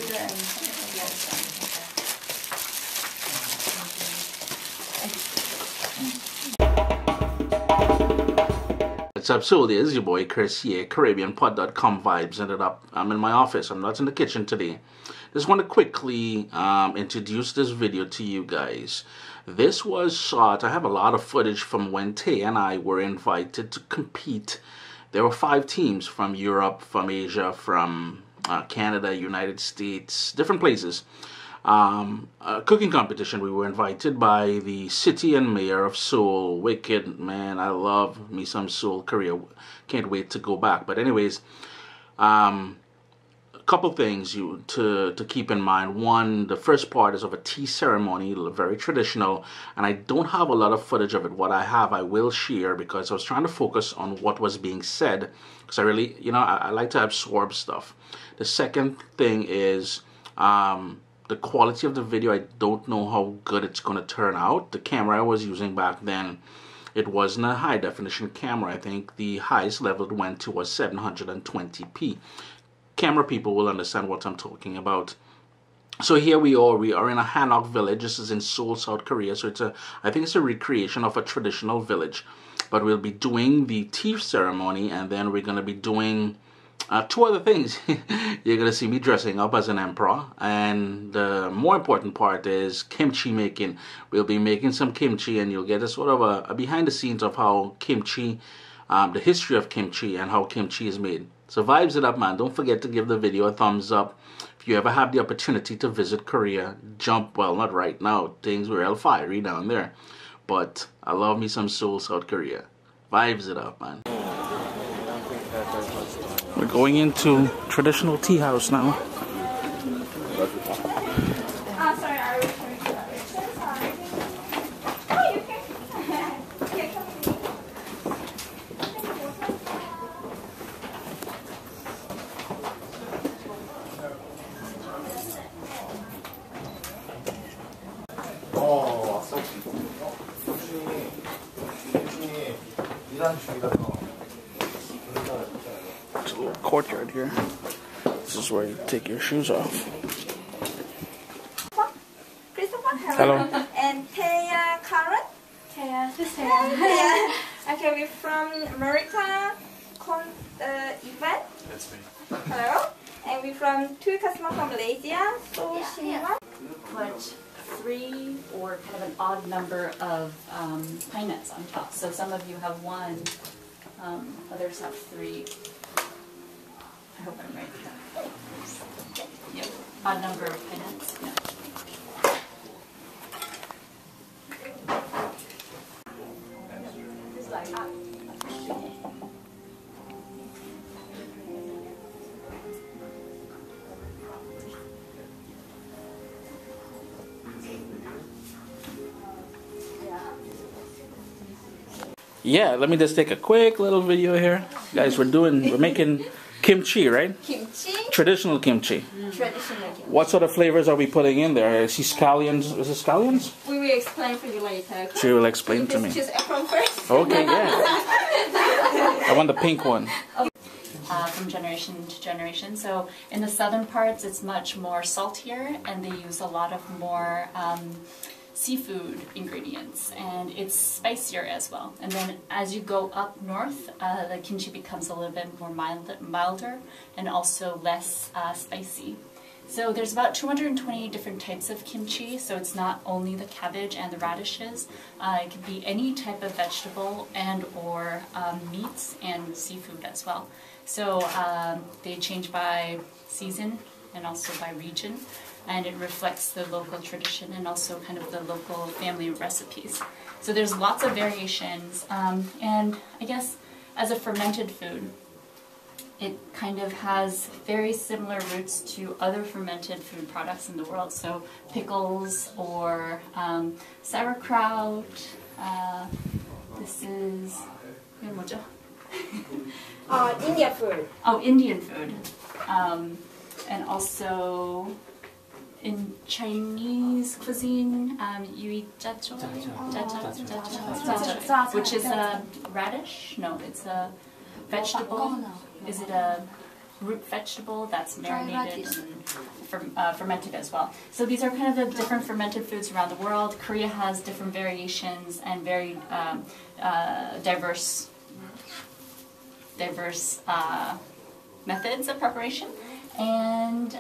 sugar and What's up, Seoul? This is your boy Chris here, CaribbeanPod.com vibes. Ended up, I'm in my office. I'm not in the kitchen today. Just want to quickly introduce this video to you guys. This was shot. I have a lot of footage from when Tehya and I were invited to compete. There were 5 teams from Europe, from Asia, from Canada, United States, different places. A cooking competition. We were invited by the city and mayor of Seoul. Wicked, man. I love me some Seoul, Korea. Can't wait to go back. But anyways, a couple things to keep in mind. One, the first part is of a tea ceremony, very traditional, and I don't have a lot of footage of it. What I have, I will share, because I was trying to focus on what was being said, because I really, I like to absorb stuff. The second thing is the quality of the video. I don't know how good it's going to turn out. The camera I was using back then, it wasn't a high definition camera. I think the highest level it went to was 720p. Camera people will understand what I'm talking about. So here we are in a Hanok Village. This is in Seoul, South Korea. So I think it's a recreation of a traditional village. But we'll be doing the tea ceremony, and then we're going to be doing 2 other things. You're going to see me dressing up as an emperor, and the more important part is kimchi making. We'll be making some kimchi, and you'll get a sort of a behind the scenes of how kimchi, the history of kimchi and how kimchi is made. So vibes it up, man. Don't forget to give the video a thumbs up. If you ever have the opportunity to visit Korea, jump, well, not right now. Things were real fiery down there. But I love me some Seoul, South Korea. Vibes it up, man. We're going into traditional tea house now. sorry, I was trying to sorry. Oh, you can. Yeah, come with me. There's a little courtyard here. This is where you take your shoes off. Hello. And Tehya, Karen. Tehya, this Tehya. Yeah. Okay, we're from America event. That's me. Hello. And we're from 2 customers from Malaysia. So Put 3 or kind of an odd number of pine nuts on top. So some of you have 1, others have 3. I hope I'm right. Yep, odd number of pine nuts. Yeah. Yeah, let me just take a quick little video here. Guys, we're making kimchi, right? Kimchi. Traditional kimchi. Traditional kimchi. What sort of flavors are we putting in there? I see scallions. Is it scallions? We will explain for you later. Okay? She will explain to me. Choose from first. Okay, yeah. I want the pink one. From generation to generation. So in the southern parts, it's much more saltier, and they use a lot of more seafood ingredients, and it's spicier as well. And then as you go up north, the kimchi becomes a little bit more milder and also less spicy. So there's about 220 different types of kimchi, so it's not only the cabbage and the radishes. It could be any type of vegetable and or meats and seafood as well. So they change by season and also by region, and it reflects the local tradition and also kind of the local family recipes. So there's lots of variations, and I guess as a fermented food, it kind of has very similar roots to other fermented food products in the world. So pickles or sauerkraut. This is 뭐죠? Indian food. Oh, Indian food, and also in Chinese cuisine, which is a radish. No, it's a vegetable. Is it a root vegetable that's marinated and fermented as well. So these are kind of the different fermented foods around the world. Korea has different variations and very diverse methods of preparation. And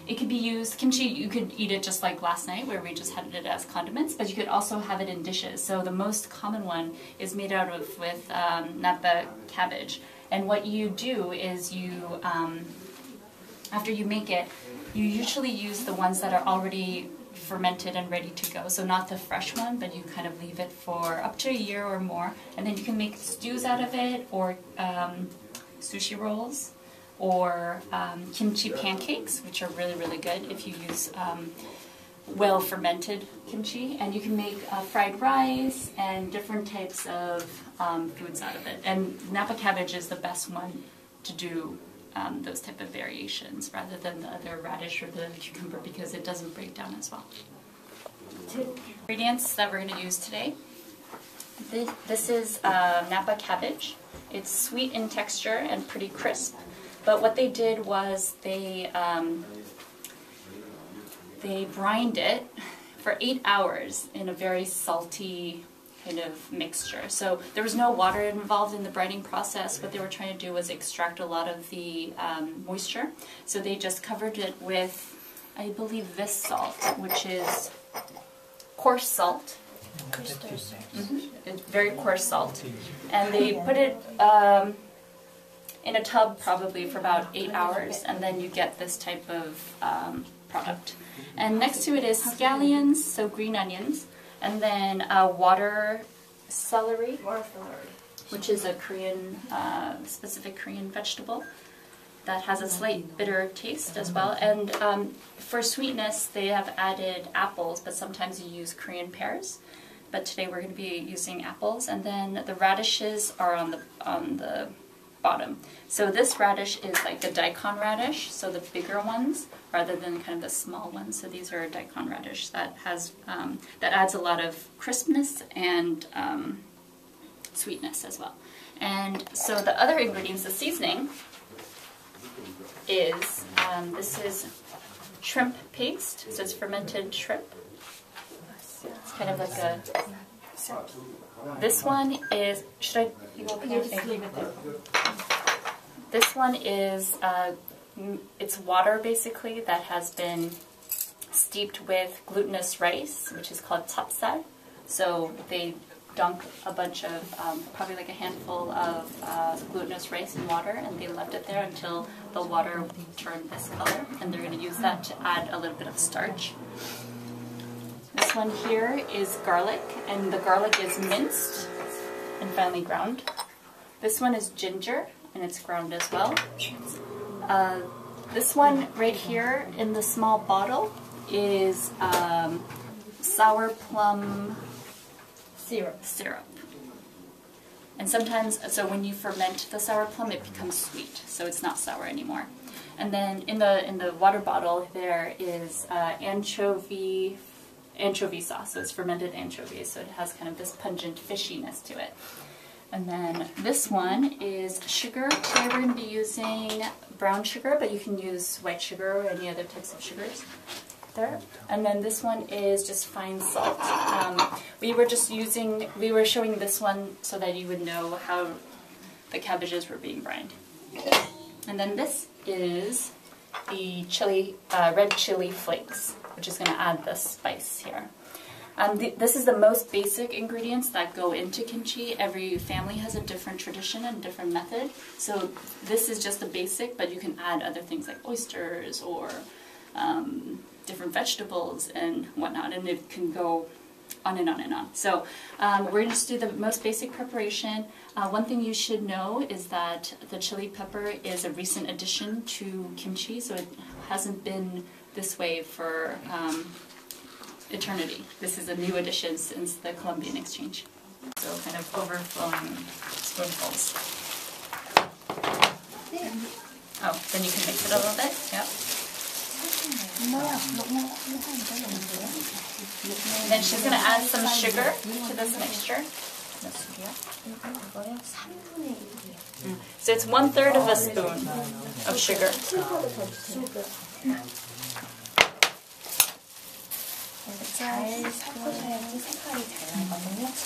it could be used, kimchi, you could eat it just like last night where we just had it as condiments, but you could also have it in dishes. So the most common one is made out of with napa cabbage. And what you do is you, after you make it, you usually use the ones that are already fermented and ready to go. So not the fresh one, but you kind of leave it for up to a year or more. And then you can make stews out of it, or sushi rolls, or kimchi pancakes, which are really, really good if you use well-fermented kimchi. And you can make fried rice and different types of foods out of it. And napa cabbage is the best one to do those type of variations rather than the other radish or the cucumber, because it doesn't break down as well. Ingredients that we're going to use today. This is napa cabbage. It's sweet in texture and pretty crisp. But what they did was they brined it for 8 hours in a very salty kind of mixture. So there was no water involved in the brining process. What they were trying to do was extract a lot of the moisture. So they just covered it with, I believe, this salt, which is coarse salt. It's very coarse salt. And they put it in a tub probably for about 8 hours, and then you get this type of product. And next to it is scallions, so green onions, and then water celery, which is a Korean, specific Korean vegetable that has a slight bitter taste as well. And for sweetness, they have added apples, but sometimes you use Korean pears. But today we're going to be using apples, and then the radishes are on the bottom. So this radish is like the daikon radish, so the bigger ones rather than kind of the small ones. So these are daikon radish that has that adds a lot of crispness and sweetness as well. And so the other ingredients, the seasoning, is this is shrimp paste. So it's fermented shrimp. It's kind of like a. This one is. Should I? You go here. Just leave it there. This one is. It's water basically that has been steeped with glutinous rice, which is called tapsal. So they dunk a bunch of, probably like a handful of glutinous rice in water, and they left it there until the water turned this color, and they're going to use that to add a little bit of starch. This one here is garlic, and the garlic is minced and finely ground. This one is ginger, and it's ground as well. This one right here in the small bottle is sour plum syrup. And sometimes, so when you ferment the sour plum, it becomes sweet, so it's not sour anymore. And then in the water bottle there is anchovy sauce, so it's fermented anchovies, so it has kind of this pungent fishiness to it. And then this one is sugar. Today we're going to be using brown sugar, but you can use white sugar or any other types of sugars there. And then this one is just fine salt. We were showing this one so that you would know how the cabbages were being brined. And then this is the chili, red chili flakes, which is going to add the spice here. This is the most basic ingredients that go into kimchi. Every family has a different tradition and different method. So this is just the basic, but you can add other things like oysters or different vegetables and whatnot, and it can go on and on and on. So we're going to just do the most basic preparation. One thing you should know is that the chili pepper is a recent addition to kimchi, so it hasn't been this way for eternity. This is a new addition since the Columbian exchange. So kind of overflowing spoonfuls. Oh, then you can mix it a little bit. Yep. And then she's going to add some sugar to this mixture. So it's 1/3 of a spoon of sugar.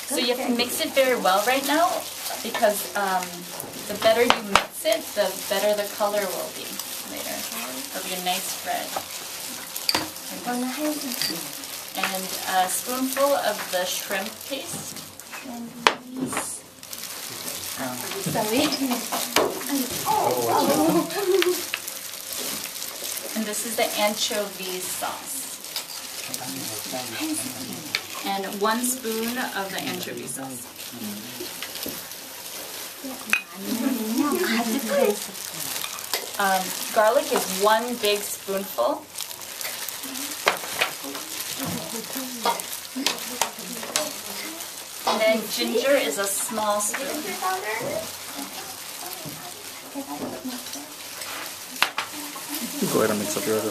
So you have to mix it very well right now, because the better you mix it, the better the color will be later. It'll be a nice red. And a spoonful of the shrimp paste. And this is the anchovy sauce. And 1 spoon of the anchovy sauce. Garlic is 1 big spoonful. And then ginger is a small spoon. Go ahead and mix up yours.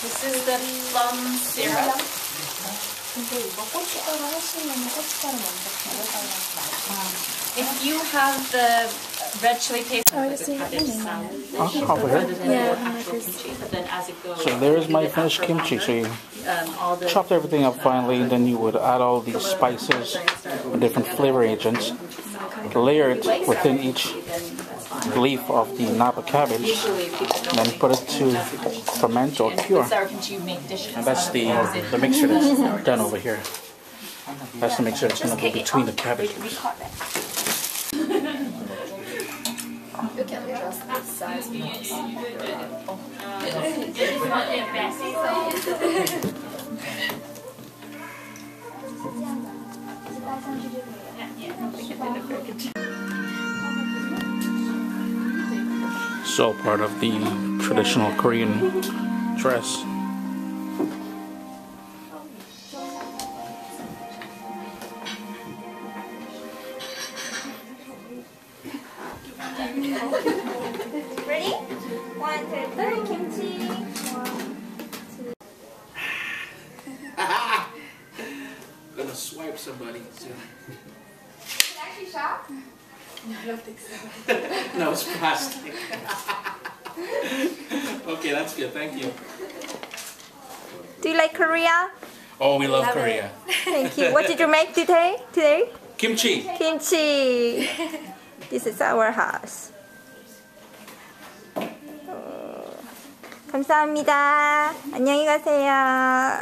This is the plum syrup. If you have the red chili paste, but then as it goes, So there's my finished kimchi. So you chopped everything up finally, and then you would add all these spices, different flavor agents, layer it within each leaf of the napa cabbage, and then put it to ferment or cure. And that's the mixture that's done over here. That's the mixture that's going to go between the cabbages. So part of the traditional Korean dress. Ready? 1, 2, 3, kimchi. I'm gonna swipe somebody soon. Can I actually shop? I don't think so. No, it's plastic. Okay, that's good. Thank you. Do you like Korea? Oh, we love Korea. Thank you. What did you make today? Kimchi. Kimchi. This is our house. 감사합니다. 안녕히 가세요.